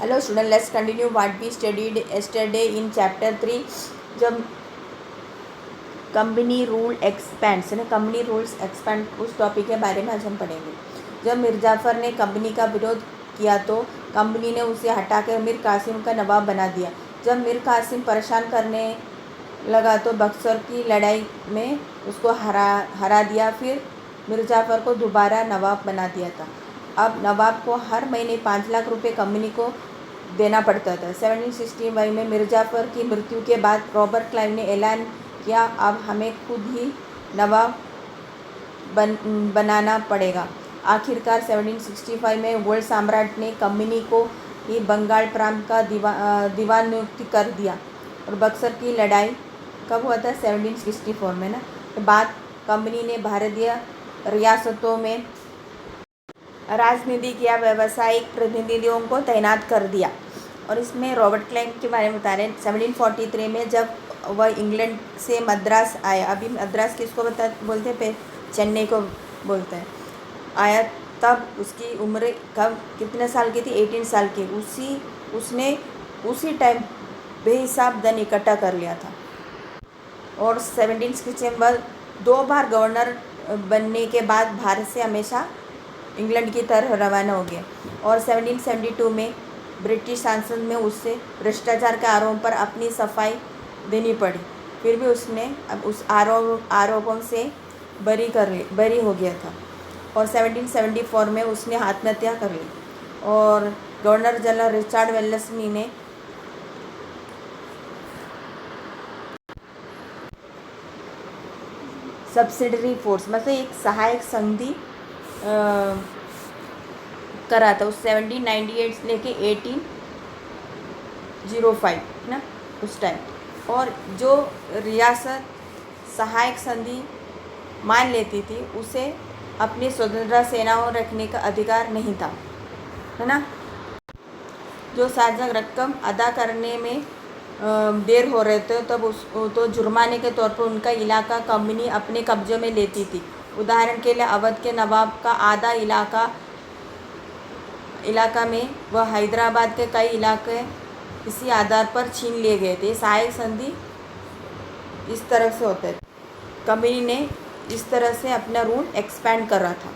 Hello student, let's continue what we studied yesterday in chapter 3. जब company rule expends ना company rules expand उस topic के बारे में आज हम पढ़ेंगे। जब मीर जाफ़र ने कंपनी का विरोध किया तो कंपनी ने उसे हटाकर मीर कासिम का नवाब बना दिया। जब मीर कासिम परेशान करने लगा तो बक्सर की लड़ाई में उसको हरा दिया। फिर मीर जाफ़र को दोबारा नवाब बना दिया था। अब नवाब को हर महीने 5 लाख रुपए कंपनी को देना पड़ता था। 1765 में मीर जाफ़र की मृत्यु के बाद रॉबर्ट क्लाइव ने ऐलान किया, अब हमें खुद ही नवाब बनाना पड़ेगा। आखिरकार 1765 में मुगल सम्राट ने कंपनी को ही बंगाल प्रांत का दीवान नियुक्त कर दिया। और बक्सर की लड़ाई कब हुआ था? 1764 में ना। के बाद कंपनी ने भारतीय रियासतों में राजनीतिक या व्यावसायिक प्रतिनिधियों को तैनात कर दिया। और इसमें रॉबर्ट क्लाइव के बारे में बता रहे हैं। 1743 में जब वह इंग्लैंड से मद्रास आया, अभी मद्रास किसको बोलते हैं? चेन्नई को बोलते हैं। आया तब उसकी उम्र कब कितने साल की थी? 18 साल की। उसने उसी टाइम बेहिसाब धन इकट्ठा कर लिया था। और 1760 में 2 बार गवर्नर बनने के बाद भारत से हमेशा इंग्लैंड की तरफ रवाना हो गया। और 1772 में ब्रिटिश संसद में उससे भ्रष्टाचार के आरोप पर अपनी सफाई देनी पड़ी। फिर भी उसने अब उस आरोपों से बरी हो गया था। और 1774 में उसने आत्महत्या कर ली। और गवर्नर जनरल रिचर्ड वेल्लेस्ली ने सब्सिडरी फोर्स मतलब एक सहायक संधि करा था उस 1798 से लेके 1805 ना उस टाइम। और जो रियासत सहायक संधि मान लेती थी उसे अपनी स्वतंत्रता सेनाओं रखने का अधिकार नहीं था, है ना। जो सार्वजनिक रकम अदा करने में देर हो रहे थे तब तो जुर्माने के तौर पर उनका इलाका कंपनी अपने कब्जे में लेती थी। उदाहरण के लिए अवध के नवाब का आधा इलाका में वह हैदराबाद के कई इलाके इसी आधार पर छीन लिए गए थे। सहायक संधि इस तरह से होते थे। कंपनी ने इस तरह से अपना रूल एक्सपेंड कर रहा था।